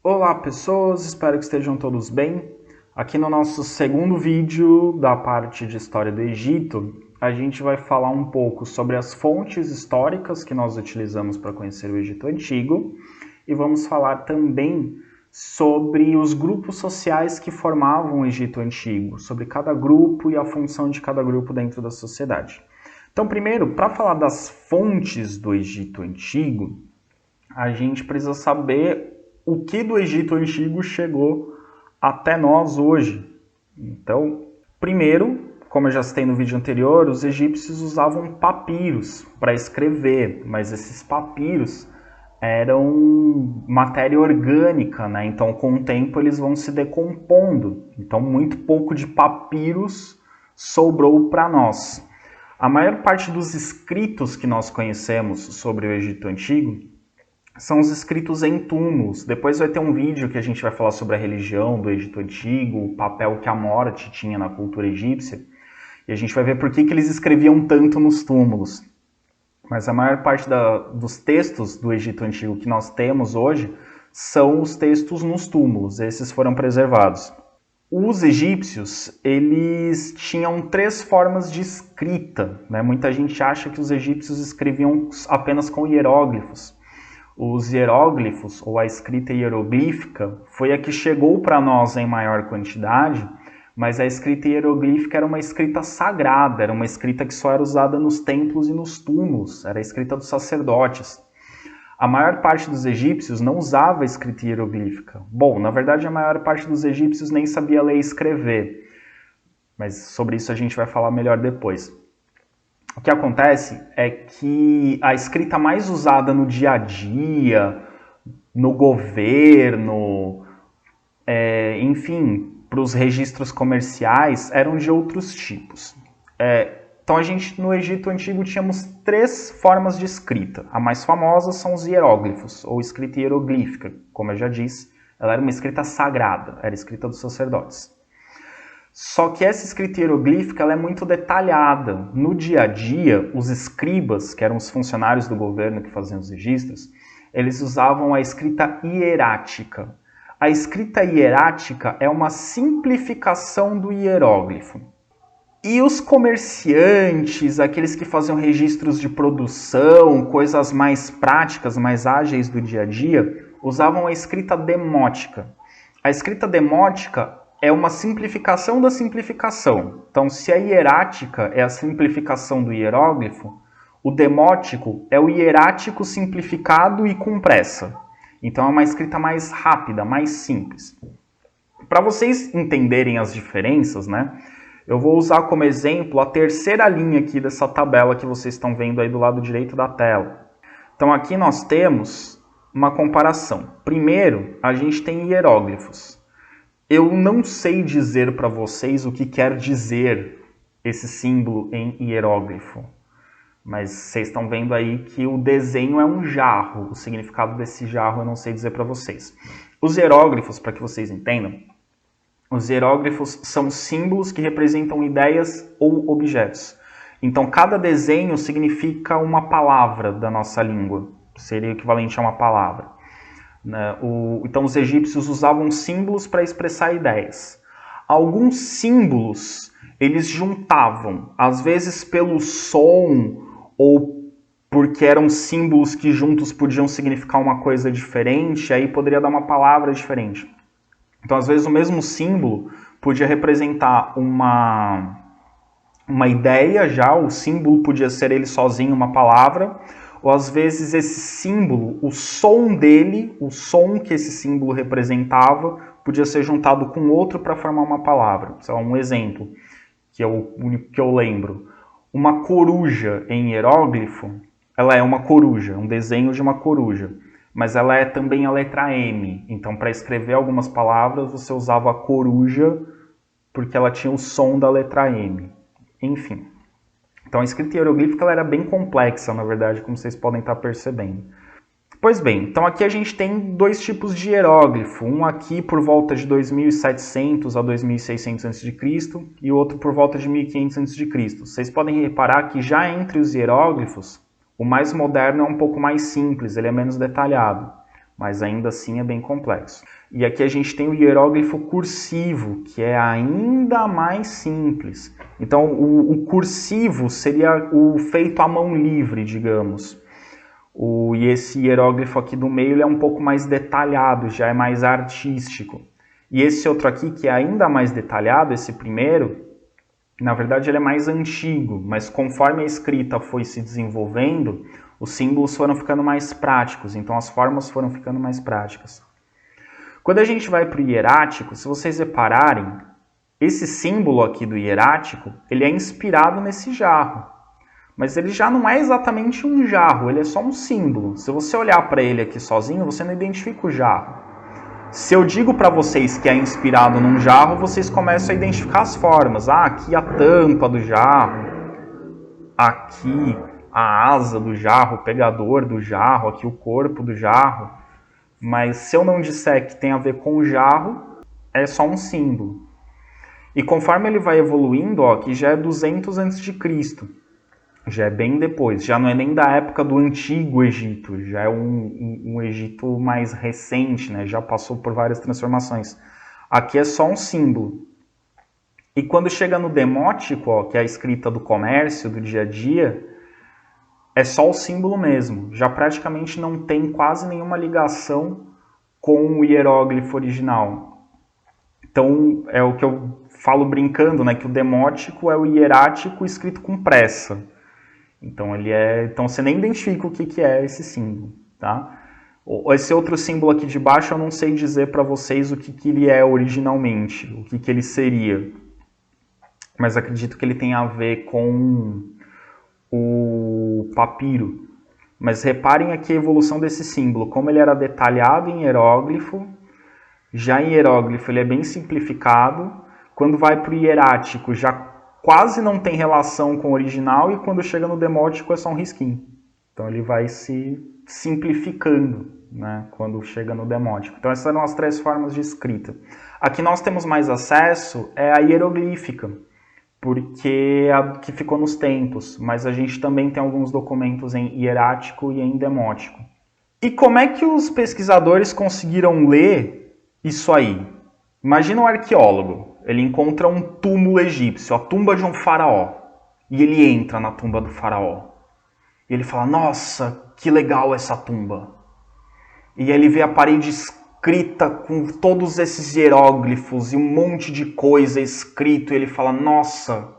Olá pessoas, espero que estejam todos bem. Aqui no nosso segundo vídeo da parte de História do Egito, a gente vai falar um pouco sobre as fontes históricas que nós utilizamos para conhecer o Egito Antigo e vamos falar também sobre os grupos sociais que formavam o Egito Antigo, sobre cada grupo e a função de cada grupo dentro da sociedade. Então, primeiro, para falar das fontes do Egito Antigo, a gente precisa saber o que do Egito Antigo chegou até nós hoje. Então, primeiro, como eu já citei no vídeo anterior, os egípcios usavam papiros para escrever, mas esses papiros eram matéria orgânica, né? Então, com o tempo, eles vão se decompondo. Então, muito pouco de papiros sobrou para nós. A maior parte dos escritos que nós conhecemos sobre o Egito Antigo são os escritos em túmulos. Depois vai ter um vídeo que a gente vai falar sobre a religião do Egito Antigo, o papel que a morte tinha na cultura egípcia, e a gente vai ver por que eles escreviam tanto nos túmulos. Mas a maior parte dos textos do Egito Antigo que nós temos hoje são os textos nos túmulos, esses foram preservados. Os egípcios, eles tinham 3 formas de escrita, né? Muita gente acha que os egípcios escreviam apenas com hieróglifos. Os hieróglifos, ou a escrita hieroglífica, foi a que chegou para nós em maior quantidade, mas a escrita hieroglífica era uma escrita sagrada, era uma escrita que só era usada nos templos e nos túmulos, era a escrita dos sacerdotes. A maior parte dos egípcios não usava a escrita hieroglífica. Bom, na verdade a maior parte dos egípcios nem sabia ler e escrever, mas sobre isso a gente vai falar melhor depois. O que acontece é que a escrita mais usada no dia a dia, no governo, enfim, para os registros comerciais, eram de outros tipos. Então a gente no Egito Antigo tínhamos 3 formas de escrita. A mais famosa são os hieróglifos, ou escrita hieroglífica. Como eu já disse, ela era uma escrita sagrada, era a escrita dos sacerdotes. Só que essa escrita hieroglífica ela é muito detalhada. No dia a dia, os escribas, que eram os funcionários do governo que faziam os registros, eles usavam a escrita hierática. A escrita hierática é uma simplificação do hieróglifo. E os comerciantes, aqueles que faziam registros de produção, coisas mais práticas, mais ágeis do dia a dia, usavam a escrita demótica. A escrita demótica é uma simplificação da simplificação. Então, se a hierática é a simplificação do hieróglifo, o demótico é o hierático simplificado e com pressa. Então, é uma escrita mais rápida, mais simples. Para vocês entenderem as diferenças, né, eu vou usar como exemplo a terceira linha aqui dessa tabela que vocês estão vendo aí do lado direito da tela. Então, aqui nós temos uma comparação. Primeiro, a gente tem hieróglifos. Eu não sei dizer para vocês o que quer dizer esse símbolo em hieróglifo, mas vocês estão vendo aí que o desenho é um jarro, o significado desse jarro eu não sei dizer para vocês. Os hieróglifos, para que vocês entendam, os hieróglifos são símbolos que representam ideias ou objetos. Então, cada desenho significa uma palavra da nossa língua, seria equivalente a uma palavra. Então os egípcios usavam símbolos para expressar ideias. Alguns símbolos eles juntavam, às vezes pelo som ou porque eram símbolos que juntos podiam significar uma coisa diferente, aí poderia dar uma palavra diferente. Então às vezes o mesmo símbolo podia representar uma ideia já, o símbolo podia ser ele sozinho uma palavra, ou às vezes esse símbolo, o som dele, o som que esse símbolo representava, podia ser juntado com outro para formar uma palavra. Sei lá, um exemplo, que é o único que eu lembro. Uma coruja em hieróglifo, ela é uma coruja, um desenho de uma coruja, mas ela é também a letra M. Então, para escrever algumas palavras, você usava a coruja porque ela tinha o som da letra M. Enfim. Então a escrita hieroglífica ela era bem complexa, na verdade, como vocês podem estar percebendo. Pois bem, então aqui a gente tem 2 tipos de hieróglifo, um aqui por volta de 2700 a 2600 a.C. e o outro por volta de 1500 a.C. Vocês podem reparar que já entre os hieróglifos, o mais moderno é um pouco mais simples, ele é menos detalhado. mas ainda assim é bem complexo. E aqui a gente tem o hieróglifo cursivo, que é ainda mais simples. Então, o cursivo seria o feito à mão livre, digamos. E esse hieróglifo aqui do meio ele é um pouco mais detalhado, já é mais artístico. E esse outro aqui, que é ainda mais detalhado, esse primeiro, na verdade ele é mais antigo, mas conforme a escrita foi se desenvolvendo, os símbolos foram ficando mais práticos, então as formas foram ficando mais práticas. Quando a gente vai para o hierático, se vocês repararem, esse símbolo aqui do hierático, ele é inspirado nesse jarro. Mas ele já não é exatamente um jarro, ele é só um símbolo. Se você olhar para ele aqui sozinho, você não identifica o jarro. Se eu digo para vocês que é inspirado num jarro, vocês começam a identificar as formas. Ah, aqui a tampa do jarro, aqui a asa do jarro, o pegador do jarro, aqui o corpo do jarro. Mas se eu não disser que tem a ver com o jarro, é só um símbolo. E conforme ele vai evoluindo, ó, aqui já é 200 a.C., já é bem depois, já não é nem da época do Antigo Egito, já é um Egito mais recente, né? Já passou por várias transformações. Aqui é só um símbolo. E quando chega no demótico, ó, que é a escrita do comércio, do dia a dia, é só o símbolo mesmo. Já praticamente não tem quase nenhuma ligação com o hieróglifo original. Então, é o que eu falo brincando, né? Que o demótico é o hierático escrito com pressa. Então, então você nem identifica o que é esse símbolo, tá? Esse outro símbolo aqui de baixo eu não sei dizer para vocês o que ele é originalmente, o que ele seria. Mas acredito que ele tem a ver com o papiro. Mas reparem aqui a evolução desse símbolo, como ele era detalhado em hieróglifo. Já em hieróglifo ele é bem simplificado. Quando vai para o hierático já quase não tem relação com o original, e quando chega no demótico é só um risquinho. Então ele vai se simplificando, né, quando chega no demótico. Então essas eram as 3 formas de escrita. Aqui nós temos mais acesso é a hieroglífica, porque é a que ficou nos tempos, mas a gente também tem alguns documentos em hierático e em demótico. E como é que os pesquisadores conseguiram ler isso aí? Imagina um arqueólogo. Ele encontra um túmulo egípcio, a tumba de um faraó. E ele entra na tumba do faraó. E ele fala, nossa, que legal essa tumba. E aí ele vê a parede escrita com todos esses hieróglifos e um monte de coisa escrito. E ele fala, nossa,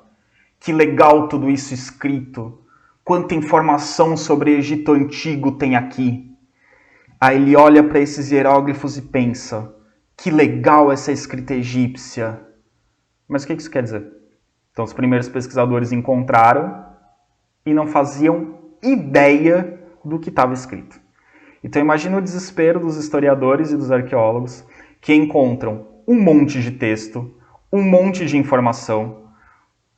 que legal tudo isso escrito. Quanta informação sobre o Egito Antigo tem aqui. Aí ele olha para esses hieróglifos e pensa, que legal essa escrita egípcia. Mas o que isso quer dizer? Então, os primeiros pesquisadores encontraram e não faziam ideia do que estava escrito. Então, imagina o desespero dos historiadores e dos arqueólogos que encontram um monte de texto, um monte de informação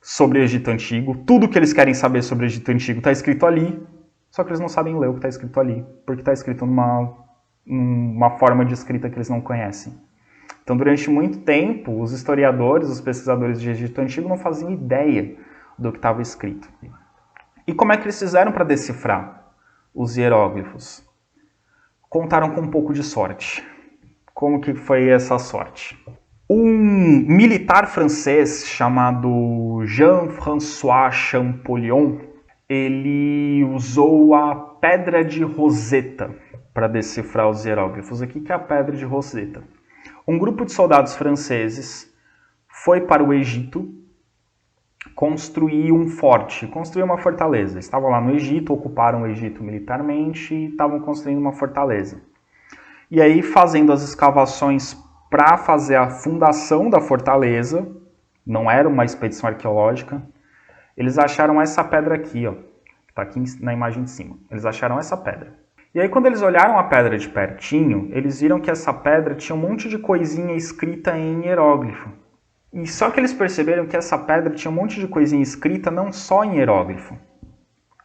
sobre o Egito Antigo. Tudo que eles querem saber sobre o Egito Antigo está escrito ali, só que eles não sabem ler o que está escrito ali, porque está escrito numa forma de escrita que eles não conhecem. Então, durante muito tempo, os historiadores, os pesquisadores de Egito Antigo não faziam ideia do que estava escrito. E como é que eles fizeram para decifrar os hieróglifos? Contaram com um pouco de sorte. Como que foi essa sorte? Um militar francês chamado Jean-François Champollion, ele usou a pedra de Rosetta para decifrar os hieróglifos. O que é a pedra de Rosetta? Um grupo de soldados franceses foi para o Egito construir um forte, construir uma fortaleza. Estavam lá no Egito, ocuparam o Egito militarmente e estavam construindo uma fortaleza. E aí, fazendo as escavações para fazer a fundação da fortaleza, não era uma expedição arqueológica, eles acharam essa pedra aqui, ó, que está aqui na imagem de cima. Eles acharam essa pedra. E aí, quando eles olharam a pedra de pertinho, eles viram que essa pedra tinha um monte de coisinha escrita em hieróglifo. E só que eles perceberam que essa pedra tinha um monte de coisinha escrita não só em hieróglifo.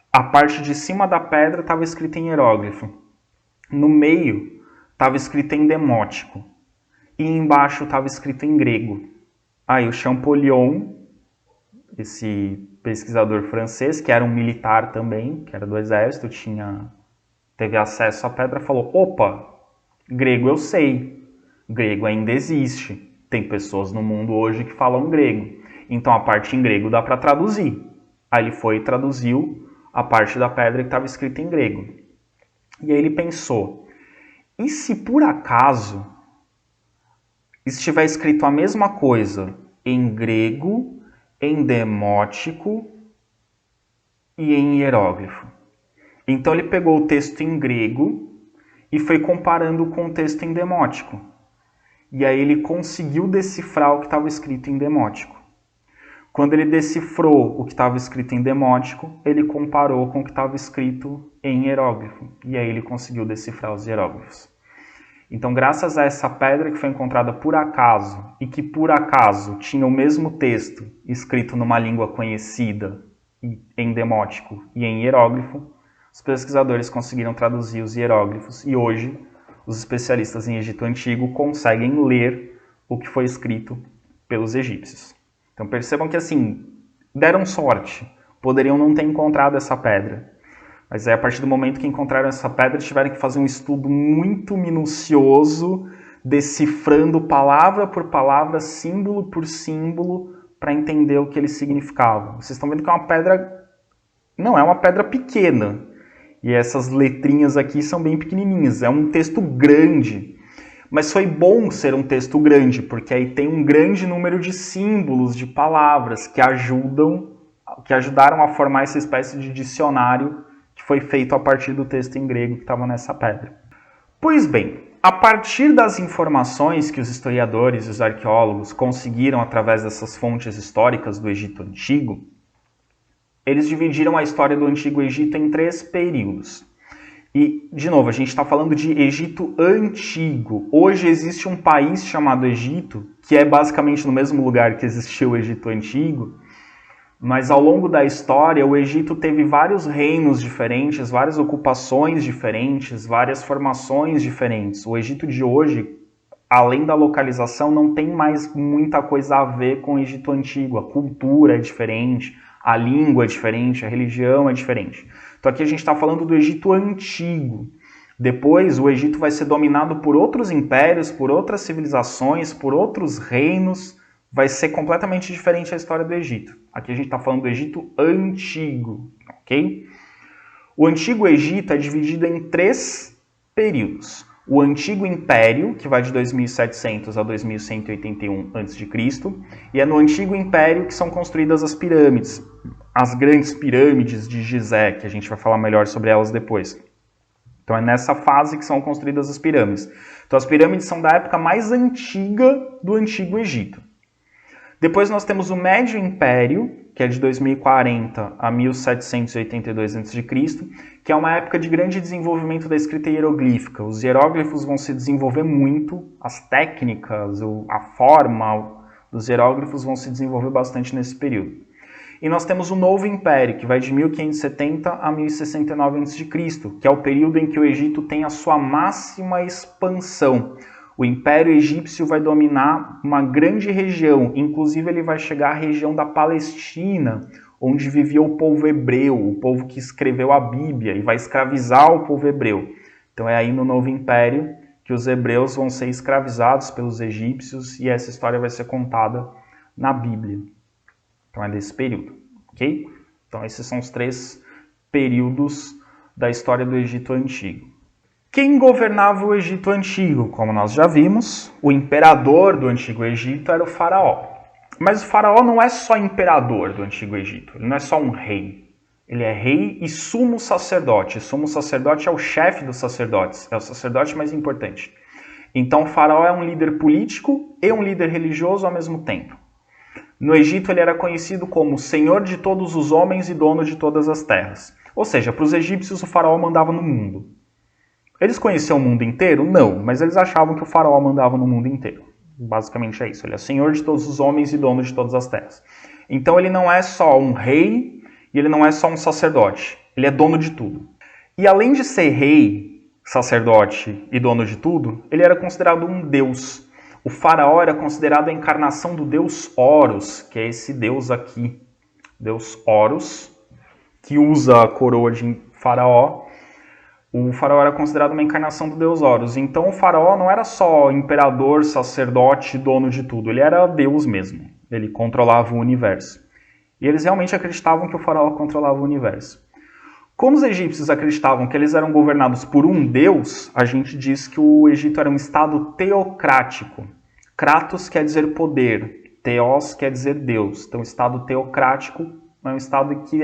A parte de cima da pedra estava escrita em hieróglifo. No meio estava escrita em demótico. E embaixo estava escrito em grego. Aí o Champollion, esse pesquisador francês, que era um militar também, que era do exército, teve acesso à pedra, falou, opa, Grego eu sei. Grego ainda existe. Tem pessoas no mundo hoje que falam grego. Então a parte em grego dá para traduzir. Aí ele foi e traduziu a parte da pedra que estava escrita em grego. E aí ele pensou, e se por acaso estiver escrito a mesma coisa em grego, em demótico e em hieróglifo? Então ele pegou o texto em grego e foi comparando com o texto em demótico. E aí ele conseguiu decifrar o que estava escrito em demótico. Quando ele decifrou o que estava escrito em demótico, ele comparou com o que estava escrito em hieróglifo. E aí ele conseguiu decifrar os hieróglifos. Então, graças a essa pedra que foi encontrada por acaso e que por acaso tinha o mesmo texto escrito numa língua conhecida em demótico e em hieróglifo, os pesquisadores conseguiram traduzir os hieróglifos e hoje os especialistas em Egito Antigo conseguem ler o que foi escrito pelos egípcios. Então percebam que assim, deram sorte, poderiam não ter encontrado essa pedra. Mas aí, a partir do momento que encontraram essa pedra, tiveram que fazer um estudo muito minucioso, decifrando palavra por palavra, símbolo por símbolo, para entender o que ele significava. Vocês estão vendo que é uma pedra... Não, é uma pedra pequena. E essas letrinhas aqui são bem pequenininhas. É um texto grande. Mas foi bom ser um texto grande, porque aí tem um grande número de símbolos, de palavras, que ajudaram a formar essa espécie de dicionário que foi feito a partir do texto em grego que estava nessa pedra. Pois bem, a partir das informações que os historiadores e os arqueólogos conseguiram através dessas fontes históricas do Egito Antigo, eles dividiram a história do Antigo Egito em 3 períodos. E, de novo, a gente está falando de Egito Antigo. Hoje existe um país chamado Egito, que é basicamente no mesmo lugar que existiu o Egito Antigo, mas ao longo da história o Egito teve vários reinos diferentes, várias ocupações diferentes, várias formações diferentes. O Egito de hoje, além da localização, não tem mais muita coisa a ver com o Egito Antigo. A cultura é diferente, a língua é diferente, a religião é diferente. Então aqui a gente está falando do Egito Antigo. Depois o Egito vai ser dominado por outros impérios, por outras civilizações, por outros reinos. Vai ser completamente diferente a história do Egito. Aqui a gente está falando do Egito Antigo, ok? O Antigo Egito é dividido em 3 períodos. O Antigo Império, que vai de 2700 a 2181 a.C., e é no Antigo Império que são construídas as pirâmides, as grandes pirâmides de Gizé, que a gente vai falar melhor sobre elas depois. Então é nessa fase que são construídas as pirâmides. Então as pirâmides são da época mais antiga do Antigo Egito. Depois nós temos o Médio Império, que é de 2040 a 1782 a.C., que é uma época de grande desenvolvimento da escrita hieroglífica. Os hieróglifos vão se desenvolver muito, as técnicas, a forma dos hieróglifos vão se desenvolver bastante nesse período. E nós temos o Novo Império, que vai de 1570 a 1069 a.C., que é o período em que o Egito tem a sua máxima expansão. O Império Egípcio vai dominar uma grande região, inclusive ele vai chegar à região da Palestina, onde vivia o povo hebreu, o povo que escreveu a Bíblia, e vai escravizar o povo hebreu. Então é aí no Novo Império que os hebreus vão ser escravizados pelos egípcios e essa história vai ser contada na Bíblia. Então é desse período, ok? Então esses são os 3 períodos da história do Egito Antigo. Quem governava o Egito Antigo? Como nós já vimos, o imperador do Antigo Egito era o faraó. Mas o faraó não é só imperador do Antigo Egito, ele não é só um rei. Ele é rei e sumo sacerdote. Sumo sacerdote é o chefe dos sacerdotes, é o sacerdote mais importante. Então o faraó é um líder político e um líder religioso ao mesmo tempo. No Egito ele era conhecido como senhor de todos os homens e dono de todas as terras. Ou seja, para os egípcios o faraó mandava no mundo. Eles conheciam o mundo inteiro? Não, mas eles achavam que o faraó mandava no mundo inteiro. Basicamente é isso, ele é senhor de todos os homens e dono de todas as terras. Então ele não é só um rei e ele não é só um sacerdote, ele é dono de tudo. E além de ser rei, sacerdote e dono de tudo, ele era considerado um deus. O faraó era considerado a encarnação do deus Horus, que é esse deus aqui, deus Horus, que usa a coroa de faraó. O faraó era considerado uma encarnação do deus Horus. Então o faraó não era só imperador, sacerdote, dono de tudo. Ele era Deus mesmo. Ele controlava o universo. E eles realmente acreditavam que o faraó controlava o universo. Como os egípcios acreditavam que eles eram governados por um deus, a gente diz que o Egito era um estado teocrático. Kratos quer dizer poder, Theos quer dizer Deus. Então, o estado teocrático é um estado que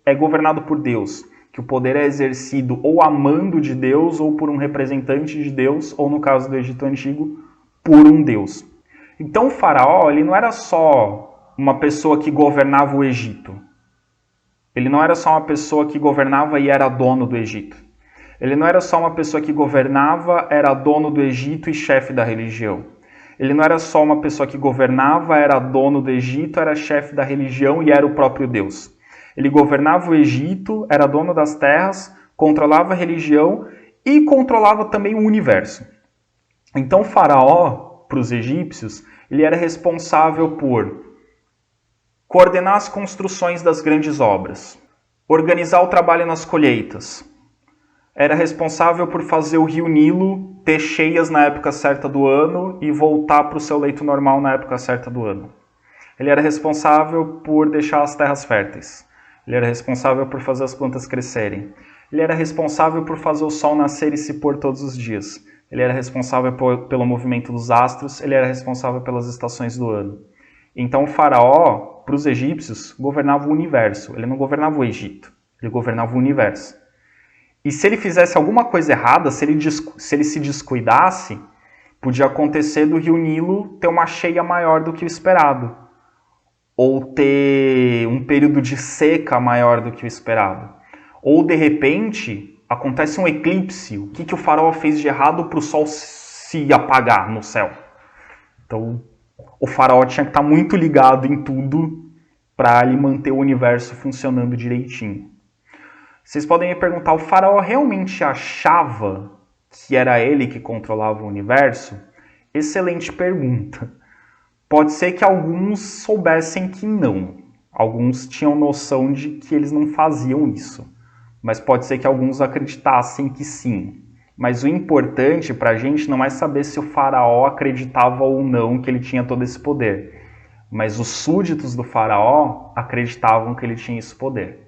é governado por Deus, que o poder é exercido ou a mando de Deus, ou por um representante de Deus, ou no caso do Egito Antigo, por um Deus. Então, o faraó ele não era só uma pessoa que governava o Egito. Ele não era só uma pessoa que governava e era dono do Egito. Ele não era só uma pessoa que governava, era dono do Egito e chefe da religião. Ele não era só uma pessoa que governava, era dono do Egito, era chefe da religião e era o próprio Deus. Ele governava o Egito, era dono das terras, controlava a religião e controlava também o universo. Então o faraó, para os egípcios, ele era responsável por coordenar as construções das grandes obras, organizar o trabalho nas colheitas, era responsável por fazer o rio Nilo ter cheias na época certa do ano e voltar para o seu leito normal na época certa do ano. Ele era responsável por deixar as terras férteis. Ele era responsável por fazer as plantas crescerem. Ele era responsável por fazer o sol nascer e se pôr todos os dias. Ele era responsável pelo movimento dos astros. Ele era responsável pelas estações do ano. Então o faraó, para os egípcios, governava o universo. Ele não governava o Egito. Ele governava o universo. E se ele fizesse alguma coisa errada, se ele se descuidasse, podia acontecer do rio Nilo ter uma cheia maior do que o esperado. Ou ter um período de seca maior do que o esperado. Ou, de repente, acontece um eclipse. O que o faraó fez de errado para o sol se apagar no céu? Então, o faraó tinha que estar muito ligado em tudo para ele manter o universo funcionando direitinho. Vocês podem me perguntar, o faraó realmente achava que era ele que controlava o universo? Excelente pergunta. Pode ser que alguns soubessem que não. Alguns tinham noção de que eles não faziam isso. Mas pode ser que alguns acreditassem que sim. Mas o importante para a gente não é saber se o faraó acreditava ou não que ele tinha todo esse poder. Mas os súditos do faraó acreditavam que ele tinha esse poder.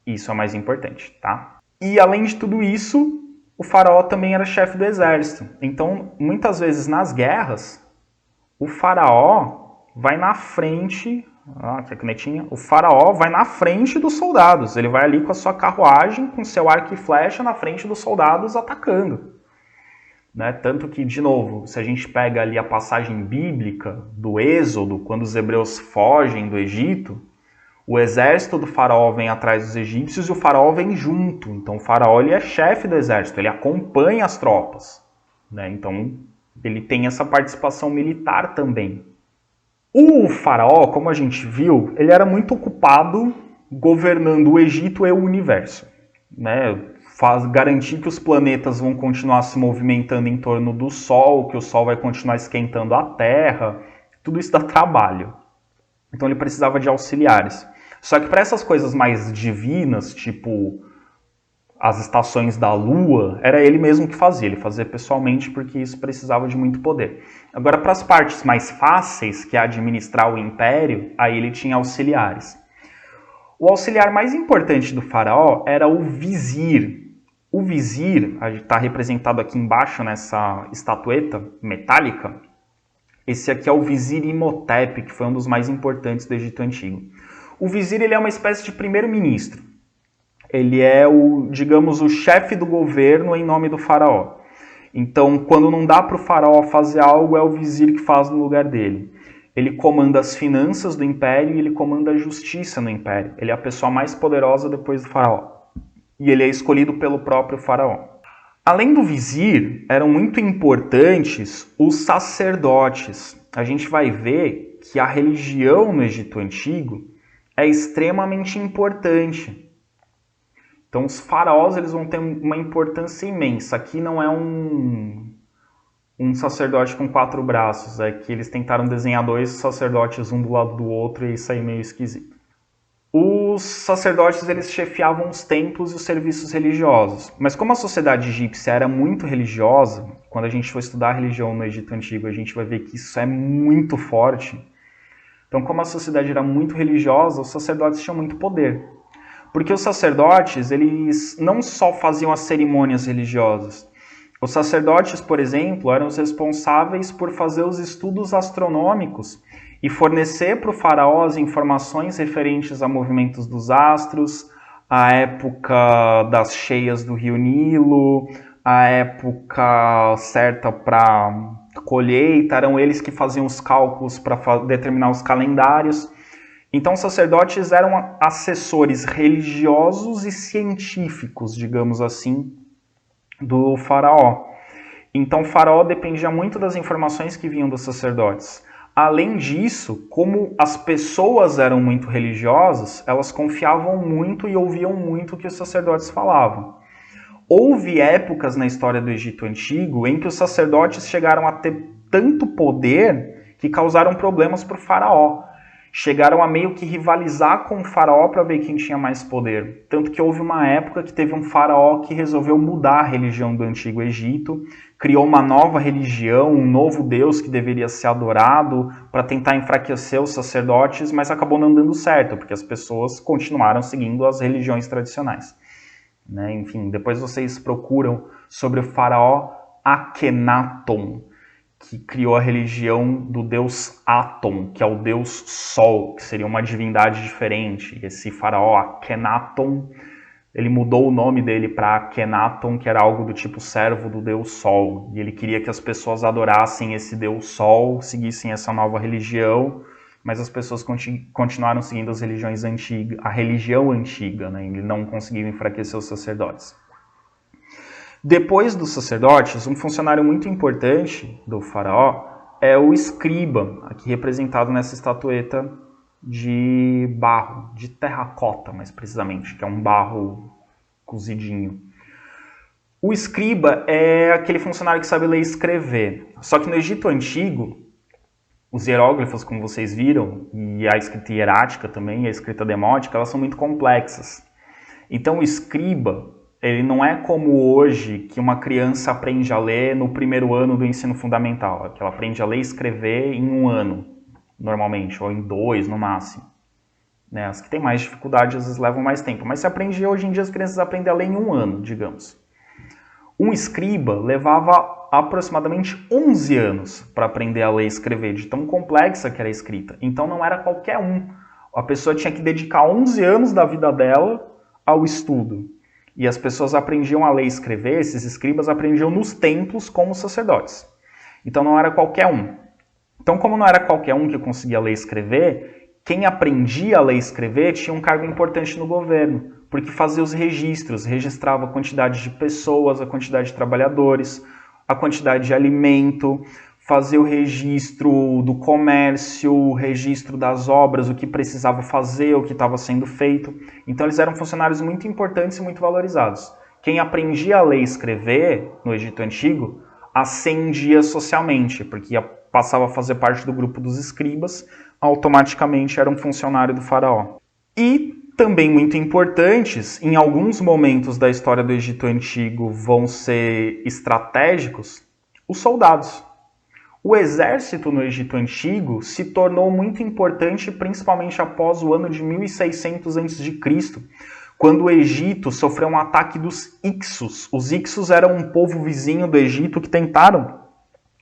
Isso é o mais importante, tá? E além de tudo isso, o faraó também era chefe do exército. Então, muitas vezes nas guerras, o faraó vai na frente, aqui a canetinha, o faraó vai na frente dos soldados. Ele vai ali com a sua carruagem, com seu arco e flecha na frente dos soldados atacando. Né? Tanto que, de novo, se a gente pega ali a passagem bíblica do Êxodo, quando os hebreus fogem do Egito, o exército do faraó vem atrás dos egípcios e o faraó vem junto. Então o faraó ele é chefe do exército, ele acompanha as tropas. Né? Então ele tem essa participação militar também. O faraó, como a gente viu, ele era muito ocupado governando o Egito e o universo. Né? Garantir que os planetas vão continuar se movimentando em torno do Sol, que o Sol vai continuar esquentando a Terra. Tudo isso dá trabalho. Então ele precisava de auxiliares. Só que para essas coisas mais divinas, tipo as estações da Lua, era ele mesmo que fazia. Ele fazia pessoalmente porque isso precisava de muito poder. Agora, para as partes mais fáceis, que é administrar o império, aí ele tinha auxiliares. O auxiliar mais importante do faraó era o vizir. O vizir, está representado aqui embaixo nessa estatueta metálica. Esse aqui é o vizir Imhotep, que foi um dos mais importantes do Egito Antigo. O vizir ele é uma espécie de primeiro-ministro. Ele é digamos, o chefe do governo em nome do faraó. Então, quando não dá para o faraó fazer algo, é o vizir que faz no lugar dele. Ele comanda as finanças do império e ele comanda a justiça no império. Ele é a pessoa mais poderosa depois do faraó. E ele é escolhido pelo próprio faraó. Além do vizir, eram muito importantes os sacerdotes. A gente vai ver que a religião no Egito Antigo é extremamente importante. Então os faraós eles vão ter uma importância imensa. Aqui não é um sacerdote com 4 braços, é que eles tentaram desenhar 2 sacerdotes um do lado do outro e isso aí é meio esquisito. Os sacerdotes eles chefiavam os templos e os serviços religiosos. Mas como a sociedade egípcia era muito religiosa, quando a gente for estudar a religião no Egito Antigo, a gente vai ver que isso é muito forte. Então, como a sociedade era muito religiosa, os sacerdotes tinham muito poder. Porque os sacerdotes, eles não só faziam as cerimônias religiosas. Os sacerdotes, por exemplo, eram os responsáveis por fazer os estudos astronômicos e fornecer para o faraó as informações referentes a movimentos dos astros, a época das cheias do rio Nilo, a época certa para colheita, eram eles que faziam os cálculos para determinar os calendários. Então, os sacerdotes eram assessores religiosos e científicos, digamos assim, do faraó. Então, o faraó dependia muito das informações que vinham dos sacerdotes. Além disso, como as pessoas eram muito religiosas, elas confiavam muito e ouviam muito o que os sacerdotes falavam. Houve épocas na história do Egito Antigo em que os sacerdotes chegaram a ter tanto poder que causaram problemas para o faraó. Chegaram a meio que rivalizar com o faraó para ver quem tinha mais poder. Tanto que houve uma época que teve um faraó que resolveu mudar a religião do Antigo Egito, criou uma nova religião, um novo deus que deveria ser adorado para tentar enfraquecer os sacerdotes, mas acabou não dando certo, porque as pessoas continuaram seguindo as religiões tradicionais. Né? Enfim, depois vocês procuram sobre o faraó Akhenaton, que criou a religião do deus Aton, que é o deus Sol, que seria uma divindade diferente. Esse faraó Akhenaton, ele mudou o nome dele para Akhenaton, que era algo do tipo servo do deus Sol. E ele queria que as pessoas adorassem esse deus Sol, seguissem essa nova religião, mas as pessoas continuaram seguindo as religiões antigas, a religião antiga, né? Ele não conseguiu enfraquecer os sacerdotes. Depois dos sacerdotes, um funcionário muito importante do faraó é o escriba, aqui representado nessa estatueta de barro, de terracota mais precisamente, que é um barro cozidinho. O escriba é aquele funcionário que sabe ler e escrever. Só que no Egito Antigo, os hieróglifos, como vocês viram, e a escrita hierática também, e a escrita demótica, elas são muito complexas. Então o escriba, ele não é como hoje, que uma criança aprende a ler no primeiro ano do ensino fundamental, que ela aprende a ler e escrever em 1 ano, normalmente, ou em 2 no máximo. Né? As que têm mais dificuldade, às vezes levam mais tempo, mas se aprende, hoje em dia as crianças aprendem a ler em 1 ano, digamos. Um escriba levava aproximadamente 11 anos para aprender a ler e escrever, de tão complexa que era a escrita. Então não era qualquer um. A pessoa tinha que dedicar 11 anos da vida dela ao estudo. E as pessoas aprendiam a ler e escrever, esses escribas aprendiam nos templos com os sacerdotes. Então não era qualquer um. Então, como não era qualquer um que conseguia ler e escrever, quem aprendia a ler e escrever tinha um cargo importante no governo, porque fazia os registros, registrava a quantidade de pessoas, a quantidade de trabalhadores, a quantidade de alimento, fazia o registro do comércio, o registro das obras, o que precisava fazer, o que estava sendo feito. Então eles eram funcionários muito importantes e muito valorizados. Quem aprendia a ler e escrever no Egito Antigo ascendia socialmente, porque passava a fazer parte do grupo dos escribas, automaticamente era um funcionário do faraó. E também muito importantes, em alguns momentos da história do Egito Antigo vão ser estratégicos, os soldados. O exército no Egito Antigo se tornou muito importante principalmente após o ano de 1600 a.C., quando o Egito sofreu um ataque dos Ixos. Os Ixos eram um povo vizinho do Egito que tentaram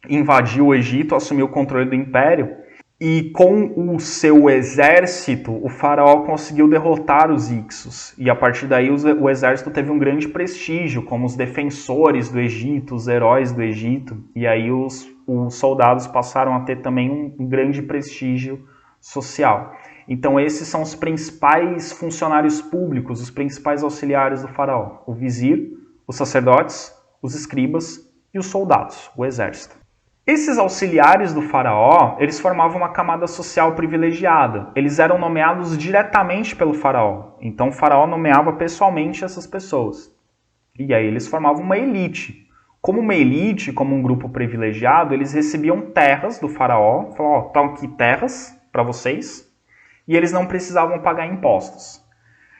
invadir o Egito, assumir o controle do império, e com o seu exército, o faraó conseguiu derrotar os Ixos. E a partir daí o exército teve um grande prestígio, como os defensores do Egito, os heróis do Egito. E aí os soldados passaram a ter também um grande prestígio social. Então esses são os principais funcionários públicos, os principais auxiliares do faraó. O vizir, os sacerdotes, os escribas e os soldados, o exército. Esses auxiliares do faraó, eles formavam uma camada social privilegiada. Eles eram nomeados diretamente pelo faraó. Então o faraó nomeava pessoalmente essas pessoas. E aí eles formavam uma elite. Como uma elite, como um grupo privilegiado, eles recebiam terras do faraó. Falavam, estão aqui terras para vocês. e eles não precisavam pagar impostos.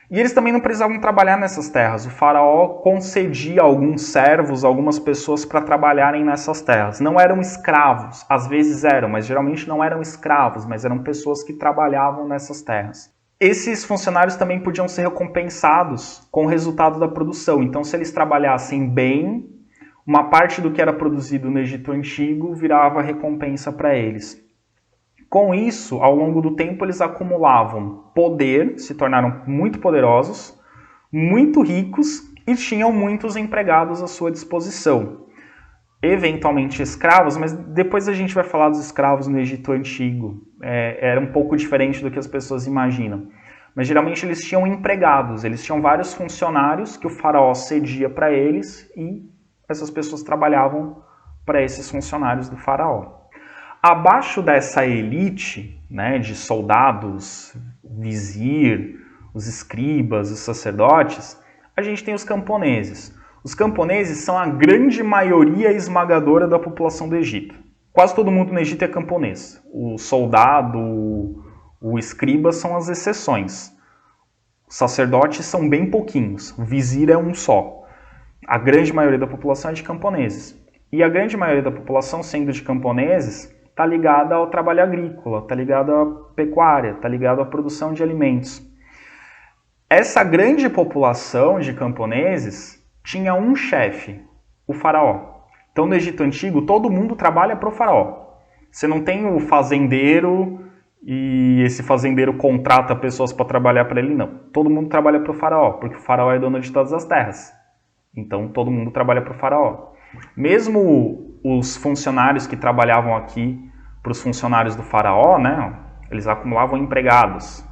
E eles também não precisavam trabalhar nessas terras. O faraó concedia alguns servos, algumas pessoas para trabalharem nessas terras. Não eram escravos, às vezes eram, mas geralmente não eram escravos, mas eram pessoas que trabalhavam nessas terras. Esses funcionários também podiam ser recompensados com o resultado da produção. Então, se eles trabalhassem bem, uma parte do que era produzido no Egito Antigo virava recompensa para eles. Com isso, ao longo do tempo, eles acumulavam poder, se tornaram muito poderosos, muito ricos e tinham muitos empregados à sua disposição. Eventualmente escravos, mas depois a gente vai falar dos escravos no Egito Antigo. Era um pouco diferente do que as pessoas imaginam. Mas geralmente eles tinham empregados, eles tinham vários funcionários que o faraó cedia para eles e essas pessoas trabalhavam para esses funcionários do faraó. Abaixo dessa elite, né, de soldados, vizir, os escribas, os sacerdotes, a gente tem os camponeses. Os camponeses são a grande maioria esmagadora da população do Egito. Quase todo mundo no Egito é camponês. O soldado, o escriba são as exceções. Os sacerdotes são bem pouquinhos. O vizir é um só. A grande maioria da população é de camponeses. E a grande maioria da população, sendo de camponeses, está ligada ao trabalho agrícola, está ligada à pecuária, está ligada à produção de alimentos. Essa grande população de camponeses tinha um chefe, o faraó. Então, no Egito Antigo, todo mundo trabalha para o faraó. Você não tem o fazendeiro e esse fazendeiro contrata pessoas para trabalhar para ele, não. Todo mundo trabalha para o faraó, porque o faraó é dono de todas as terras. Então, todo mundo trabalha para o faraó. Mesmo os funcionários que trabalhavam aqui para os funcionários do faraó, né, eles acumulavam empregados.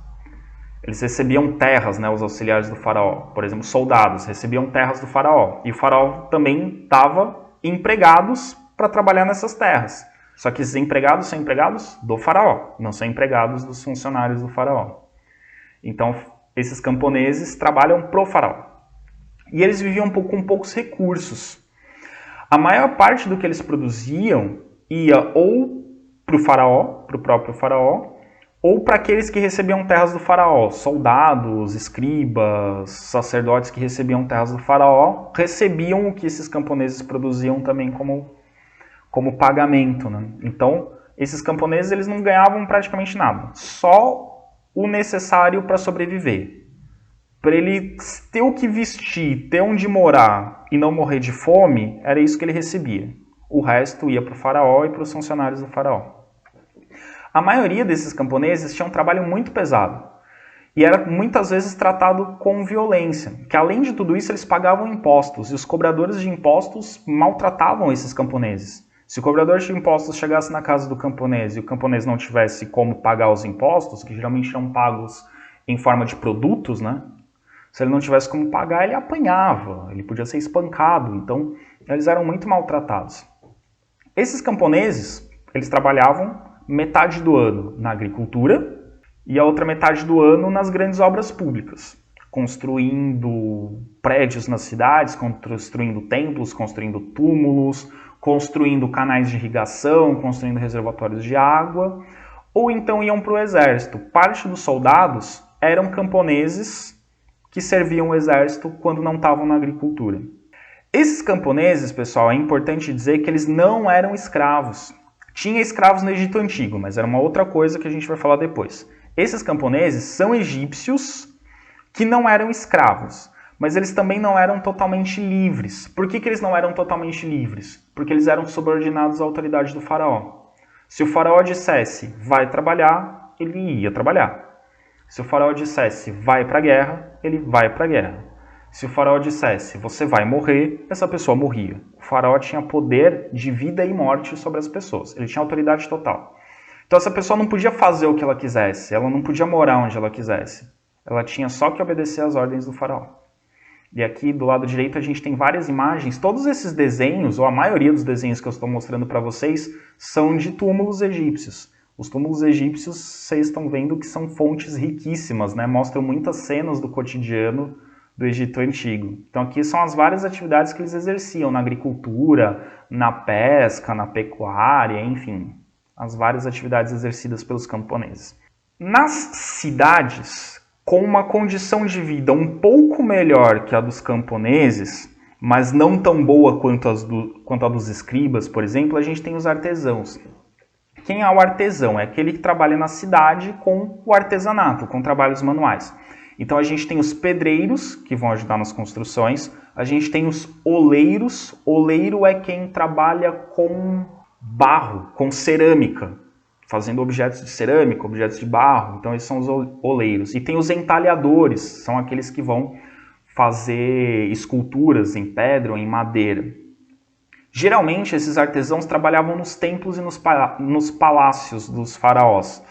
Eles recebiam terras, né, os auxiliares do faraó. Por exemplo, soldados recebiam terras do faraó. E o faraó também dava empregados para trabalhar nessas terras. Só que esses empregados são empregados do faraó, não são empregados dos funcionários do faraó. Então, esses camponeses trabalham pro faraó. E eles viviam com poucos recursos. A maior parte do que eles produziam ia ou para o faraó, para o próprio faraó, ou para aqueles que recebiam terras do faraó, soldados, escribas, sacerdotes que recebiam terras do faraó, recebiam o que esses camponeses produziam também como pagamento, né? Então, esses camponeses eles não ganhavam praticamente nada, só o necessário para sobreviver. Para ele ter o que vestir, ter onde morar e não morrer de fome, era isso que ele recebia. O resto ia para o faraó e para os funcionários do faraó. A maioria desses camponeses tinha um trabalho muito pesado e era muitas vezes tratado com violência, que além de tudo isso eles pagavam impostos e os cobradores de impostos maltratavam esses camponeses. Se o cobrador de impostos chegasse na casa do camponês e o camponês não tivesse como pagar os impostos, que geralmente eram pagos em forma de produtos, né? Se ele não tivesse como pagar, ele apanhava, ele podia ser espancado, então eles eram muito maltratados. Esses camponeses, eles trabalhavam metade do ano na agricultura e a outra metade do ano nas grandes obras públicas, construindo prédios nas cidades, construindo templos, construindo túmulos, construindo canais de irrigação, construindo reservatórios de água, ou então iam para o exército. Parte dos soldados eram camponeses que serviam o exército quando não estavam na agricultura. Esses camponeses, pessoal, é importante dizer que eles não eram escravos. Tinha escravos no Egito Antigo, mas era uma outra coisa que a gente vai falar depois. Esses camponeses são egípcios que não eram escravos, mas eles também não eram totalmente livres. Por que eles não eram totalmente livres? Porque eles eram subordinados à autoridade do faraó. Se o faraó dissesse, vai trabalhar, ele ia trabalhar. Se o faraó dissesse, vai para a guerra, ele vai para a guerra. Se o faraó dissesse, você vai morrer, essa pessoa morria. O faraó tinha poder de vida e morte sobre as pessoas. Ele tinha autoridade total. Então essa pessoa não podia fazer o que ela quisesse, ela não podia morar onde ela quisesse. Ela tinha só que obedecer às ordens do faraó. E aqui do lado direito a gente tem várias imagens. Todos esses desenhos, ou a maioria dos desenhos que eu estou mostrando para vocês, são de túmulos egípcios. Os túmulos egípcios, vocês estão vendo que são fontes riquíssimas, né? Mostram muitas cenas do cotidiano do Egito Antigo. Então aqui são as várias atividades que eles exerciam na agricultura, na pesca, na pecuária, enfim, as várias atividades exercidas pelos camponeses. Nas cidades, com uma condição de vida um pouco melhor que a dos camponeses, mas não tão boa quanto a dos escribas, por exemplo, a gente tem os artesãos. Quem é o artesão? É aquele que trabalha na cidade com o artesanato, com trabalhos manuais. Então a gente tem os pedreiros, que vão ajudar nas construções, a gente tem os oleiros. Oleiro é quem trabalha com barro, com cerâmica, fazendo objetos de cerâmica, objetos de barro. Então esses são os oleiros. E tem os entalhadores, são aqueles que vão fazer esculturas em pedra ou em madeira. Geralmente esses artesãos trabalhavam nos templos e nos palácios dos faraós.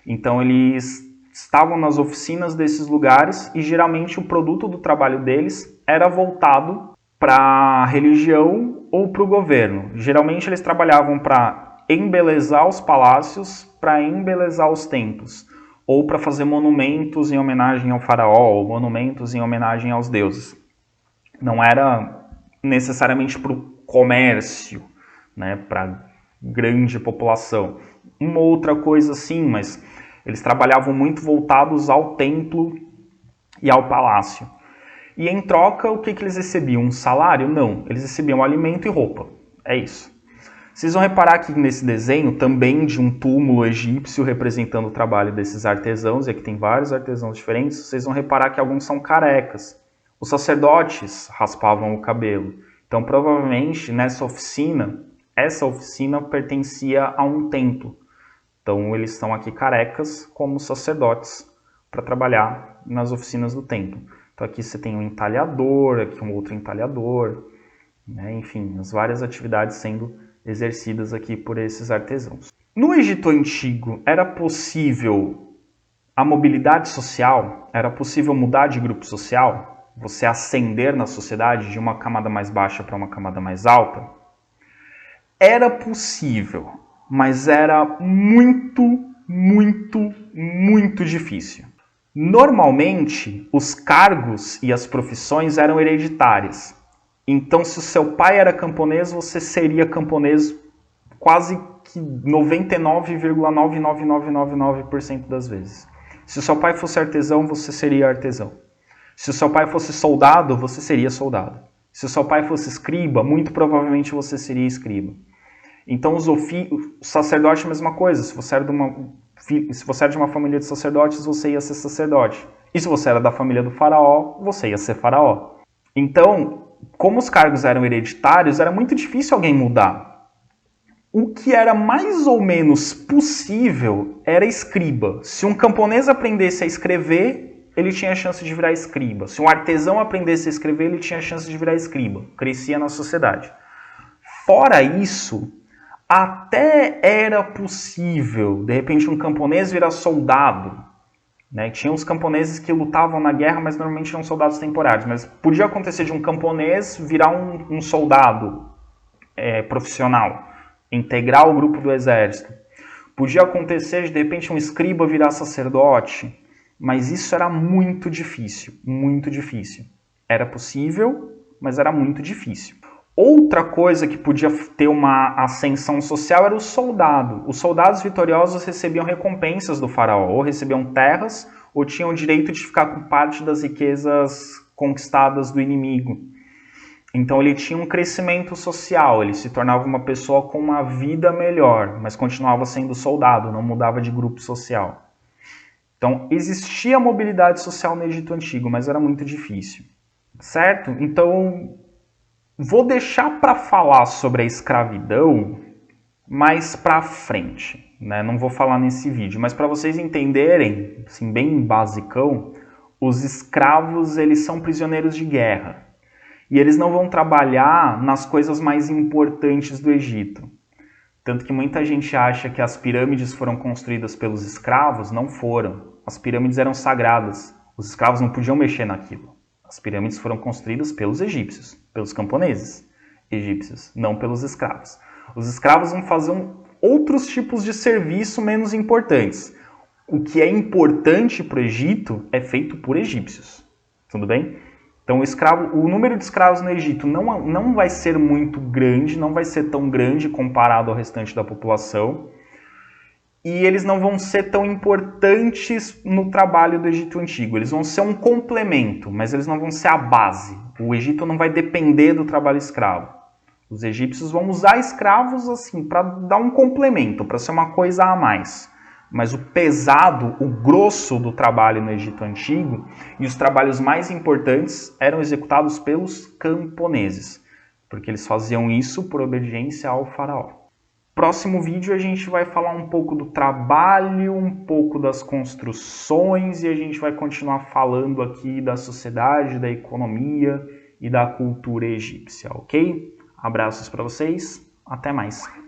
Então eles estavam nas oficinas desses lugares e geralmente o produto do trabalho deles era voltado para a religião ou para o governo. Geralmente eles trabalhavam para embelezar os palácios, para embelezar os templos, ou para fazer monumentos em homenagem ao faraó, ou monumentos em homenagem aos deuses. Não era necessariamente para o comércio, né, para grande população. Uma outra coisa sim, mas eles trabalhavam muito voltados ao templo e ao palácio. E em troca, o que eles recebiam? Um salário? Não. Eles recebiam alimento e roupa. É isso. Vocês vão reparar aqui nesse desenho também de um túmulo egípcio representando o trabalho desses artesãos, e aqui tem vários artesãos diferentes. Vocês vão reparar que alguns são carecas. Os sacerdotes raspavam o cabelo. Então, provavelmente, essa oficina pertencia a um templo. Então, eles estão aqui carecas como sacerdotes para trabalhar nas oficinas do templo. Então, aqui você tem um entalhador, aqui um outro entalhador, né? Enfim, as várias atividades sendo exercidas aqui por esses artesãos. No Egito Antigo, era possível a mobilidade social? Era possível mudar de grupo social? Você ascender na sociedade de uma camada mais baixa para uma camada mais alta? Era possível, mas era muito, muito, muito difícil. Normalmente, os cargos e as profissões eram hereditárias. Então, se o seu pai era camponês, você seria camponês quase que 99,99999% das vezes. Se o seu pai fosse artesão, você seria artesão. Se o seu pai fosse soldado, você seria soldado. Se o seu pai fosse escriba, muito provavelmente você seria escriba. Então, o sacerdote é a mesma coisa. Se você era de uma família de sacerdotes, você ia ser sacerdote. E se você era da família do faraó, você ia ser faraó. Então, como os cargos eram hereditários, era muito difícil alguém mudar. O que era mais ou menos possível era escriba. Se um camponês aprendesse a escrever, ele tinha a chance de virar escriba. Se um artesão aprendesse a escrever, ele tinha a chance de virar escriba. Crescia na sociedade. Fora isso, até era possível, de repente, um camponês virar soldado. Né? Tinha os camponeses que lutavam na guerra, mas normalmente eram soldados temporários. Mas podia acontecer de um camponês virar um soldado profissional, integrar o grupo do exército. Podia acontecer de repente um escriba virar sacerdote, mas isso era muito difícil, muito difícil. Era possível, mas era muito difícil. Outra coisa que podia ter uma ascensão social era o soldado. Os soldados vitoriosos recebiam recompensas do faraó, ou recebiam terras, ou tinham o direito de ficar com parte das riquezas conquistadas do inimigo. Então ele tinha um crescimento social, ele se tornava uma pessoa com uma vida melhor, mas continuava sendo soldado, não mudava de grupo social. Então existia mobilidade social no Egito Antigo, mas era muito difícil. Certo? Então, vou deixar para falar sobre a escravidão mais para frente, né? Não vou falar nesse vídeo, mas para vocês entenderem, assim, bem basicão, os escravos eles são prisioneiros de guerra e eles não vão trabalhar nas coisas mais importantes do Egito. Tanto que muita gente acha que as pirâmides foram construídas pelos escravos, não foram. As pirâmides eram sagradas, os escravos não podiam mexer naquilo. As pirâmides foram construídas pelos egípcios, pelos camponeses egípcios, não pelos escravos. Os escravos vão fazer outros tipos de serviço menos importantes. O que é importante para o Egito é feito por egípcios. Tudo bem? Então o número de escravos no Egito não vai ser muito grande, não vai ser tão grande comparado ao restante da população. e eles não vão ser tão importantes no trabalho do Egito Antigo. Eles vão ser um complemento, mas eles não vão ser a base. O Egito não vai depender do trabalho escravo. Os egípcios vão usar escravos assim para dar um complemento, para ser uma coisa a mais. Mas o pesado, o grosso do trabalho no Egito Antigo e os trabalhos mais importantes eram executados pelos camponeses, porque eles faziam isso por obediência ao faraó. Próximo vídeo a gente vai falar um pouco do trabalho, um pouco das construções e a gente vai continuar falando aqui da sociedade, da economia e da cultura egípcia, ok? Abraços para vocês, até mais!